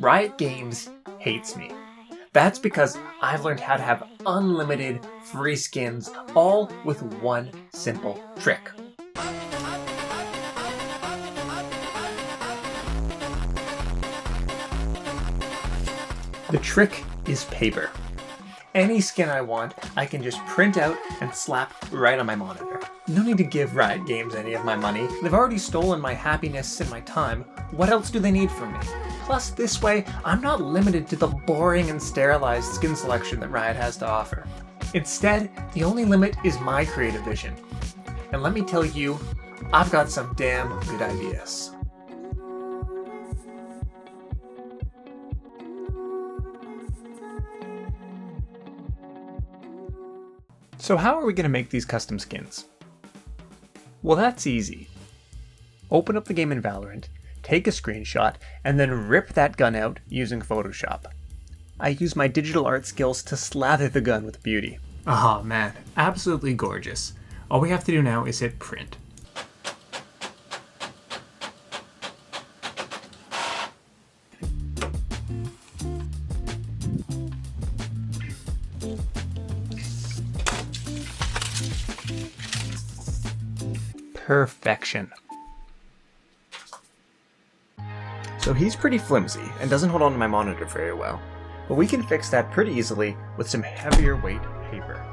Riot Games hates me. That's because I've learned how to have unlimited free skins, all with one simple trick. The trick is paper. Any skin I want, I can just print out and slap right on my monitor. No need to give Riot Games any of my money. They've already stolen my happiness and my time. What else do they need from me? Plus, this way, I'm not limited to the boring and sterilized skin selection that Riot has to offer. Instead, the only limit is my creative vision. And let me tell you, I've got some damn good ideas. So how are we going to make these custom skins? Well, that's easy. Open up the game in Valorant, take a screenshot, and then rip that gun out using Photoshop. I use my digital art skills to slather the gun with beauty. Oh man, absolutely gorgeous. All we have to do now is hit print. Perfection. So he's pretty flimsy and doesn't hold on to my monitor very well, but we can fix that pretty easily with some heavier weight paper.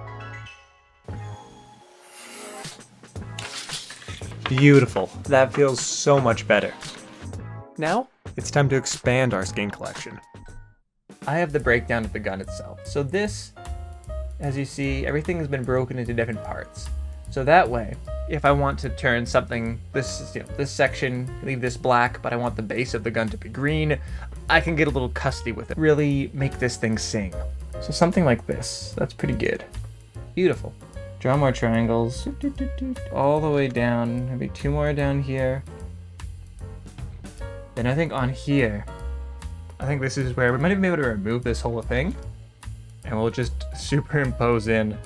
Beautiful. That feels so much better. Now, it's time to expand our skin collection. I have the breakdown of the gun itself. So this, as you see, everything has been broken into different parts. So that way, if I want to turn something, this section, leave this black, but I want the base of the gun to be green, I can get a little custy with it. Really make this thing sing. So something like this, that's pretty good. Beautiful. Draw more triangles, all the way down, maybe 2 more down here. Then I think on here, I think this is where we might even be able to remove this whole thing, and we'll just superimpose in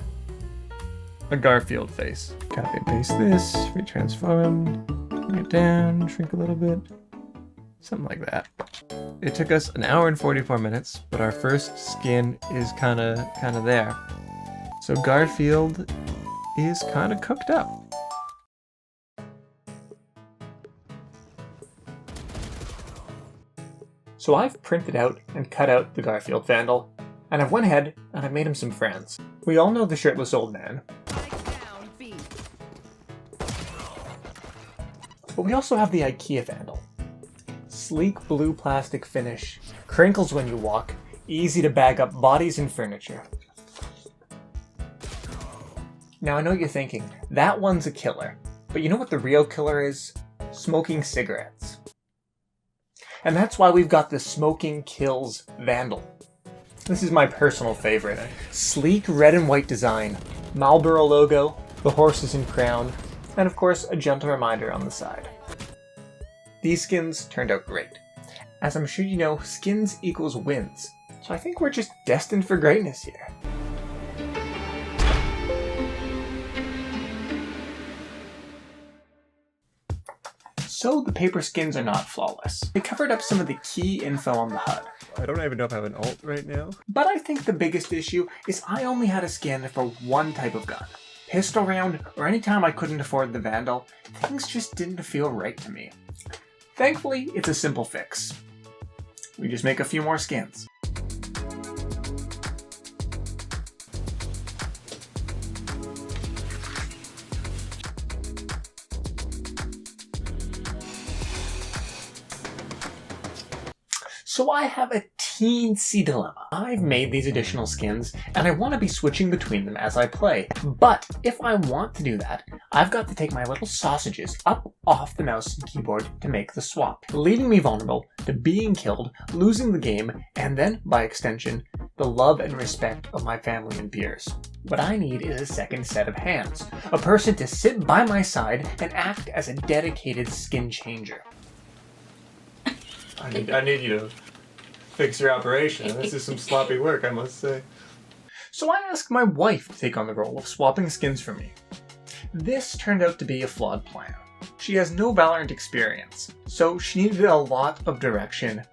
a Garfield face. Copy and paste this, retransform, bring it down, shrink a little bit, something like that. It took us 1 hour and 44 minutes, but our first skin is kind of there. So Garfield is kind of cooked up. So I've printed out and cut out the Garfield vandal, and I've went ahead and I've made him some friends. We all know the shirtless old man. But we also have the IKEA vandal. Sleek blue plastic finish, crinkles when you walk, easy to bag up bodies and furniture. Now I know what you're thinking, that one's a killer. But you know what the real killer is? Smoking cigarettes. And that's why we've got the Smoking Kills Vandal. This is my personal favorite. Sleek red and white design, Marlboro logo, the horses and crown, and of course a gentle reminder on the side. These skins turned out great. As I'm sure you know, skins equals wins, so I think we're just destined for greatness here. So the paper skins are not flawless. They covered up some of the key info on the HUD. I don't even know if I have an alt right now. But I think the biggest issue is I only had a skin for one type of gun. Pistol round, or any time I couldn't afford the Vandal, things just didn't feel right to me. Thankfully, it's a simple fix. We just make a few more skins. So I have a teensy dilemma. I've made these additional skins, and I want to be switching between them as I play. But if I want to do that, I've got to take my little sausages up off the mouse and keyboard to make the swap, leaving me vulnerable to being killed, losing the game, and then, by extension, the love and respect of my family and peers. What I need is a second set of hands, a person to sit by my side and act as a dedicated skin changer. I need you to fix your operation. This is some sloppy work, I must say. So I asked my wife to take on the role of swapping skins for me. This turned out to be a flawed plan. She has no Valorant experience, so she needed a lot of direction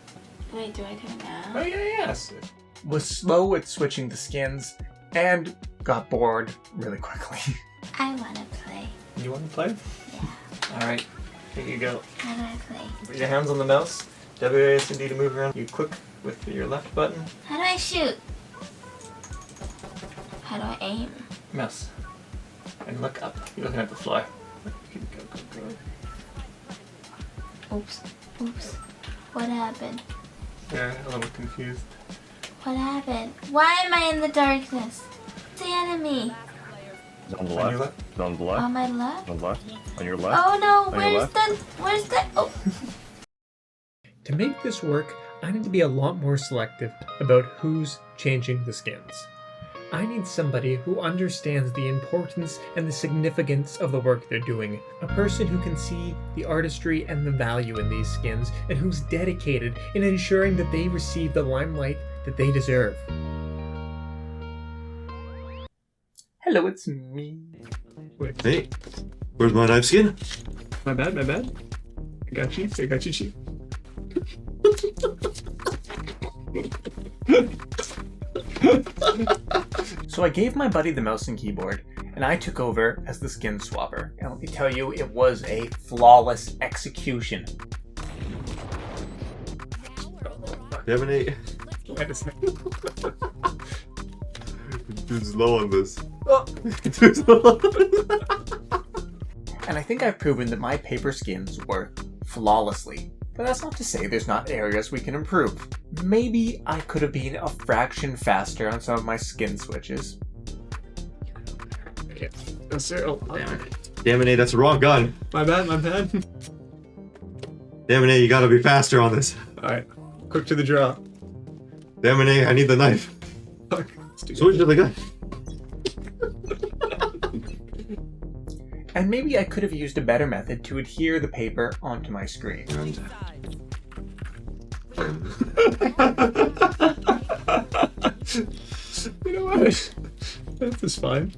Wait, do I do it now? Oh, yeah, yes. Was slow at switching the skins and got bored really quickly. I wanna play. You want to play? Yeah. Alright, here you go. How do I play? Put your hands on the mouse. WASD to move around. You click with your left button. How do I shoot? How do I aim? Mouse. And look up. You're looking at the floor. Go. Oops. Oops. What happened? You're a little confused. What happened? Why am I in the darkness? It's the enemy. On the On your left. On the left. On my left? On the left. On your left. Oh no, On your where's the, oh. To make this work, I need to be a lot more selective about who's changing the skins. I need somebody who understands the importance and the significance of the work they're doing. A person who can see the artistry and the value in these skins and who's dedicated in ensuring that they receive the limelight that they deserve. Hello, it's me. Wait, Hey, where's my knife skin? my bad. I got you, Chief. So I gave my buddy the mouse and keyboard, and I took over as the skin swapper. And let me tell you, it was a flawless execution. Gemini. Wait a second. Dude's low on this. Oh. Dude's low on this. And I think I've proven that my paper skins work flawlessly. But that's not to say there's not areas we can improve. Maybe I could have been a fraction faster on some of my skin switches. Damn it, that's the wrong gun. My bad. Damn it, you gotta be faster on this. Alright, quick to the draw. Damn it, I need the knife. Fuck. Switch to the gun. And maybe I could have used a better method to adhere the paper onto my screen. You know what? This is fine.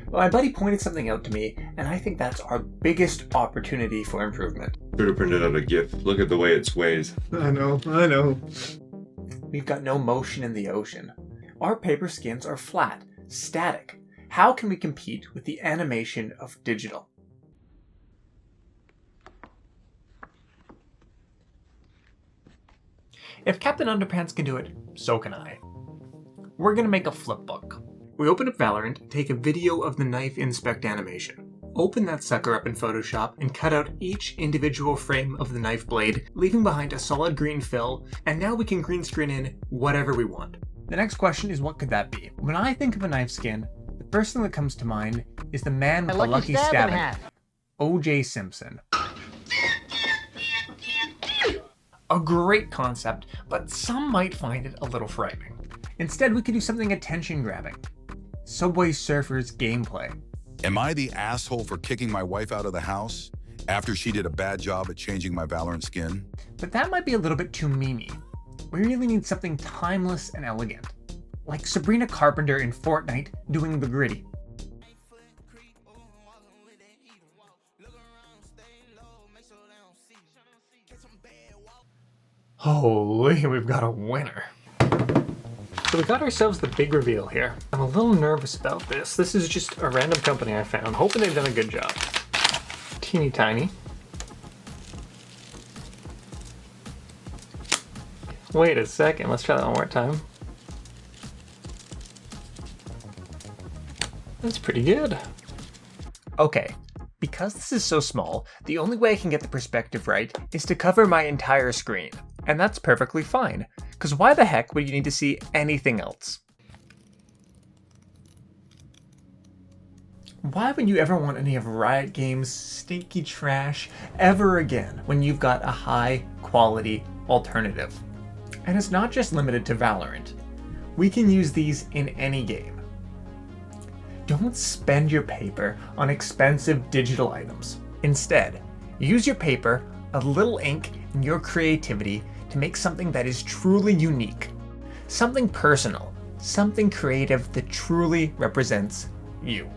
Well, my buddy pointed something out to me, and I think that's our biggest opportunity for improvement. Should have printed out a GIF. Look at the way it sways. I know. We've got no motion in the ocean. Our paper skins are flat, static. How can we compete with the animation of digital? If Captain Underpants can do it, so can I. We're gonna make a flipbook. We open up Valorant, take a video of the knife inspect animation. Open that sucker up in Photoshop and cut out each individual frame of the knife blade, leaving behind a solid green fill, and now we can green screen in whatever we want. The next question is, what could that be? When I think of a knife skin, the first thing that comes to mind is the man with the lucky stabbing hat, O.J. Simpson. A great concept, but some might find it a little frightening. Instead, we could do something attention-grabbing. Subway Surfers gameplay. Am I the asshole for kicking my wife out of the house after she did a bad job at changing my Valorant skin? But that might be a little bit too memey. We really need something timeless and elegant. Like Sabrina Carpenter in Fortnite doing the gritty. Holy, we've got a winner. So we got ourselves the big reveal here. I'm a little nervous about this. This is just a random company I found, hoping they've done a good job. Teeny tiny. Wait a second, let's try that one more time. That's pretty good. Okay, because this is so small, the only way I can get the perspective right is to cover my entire screen. And that's perfectly fine, because why the heck would you need to see anything else? Why would you ever want any of Riot Games' stinky trash ever again when you've got a high quality alternative? And it's not just limited to Valorant. We can use these in any game. Don't spend your paper on expensive digital items. Instead, use your paper, a little ink, and your creativity to make something that is truly unique. Something personal, something creative that truly represents you.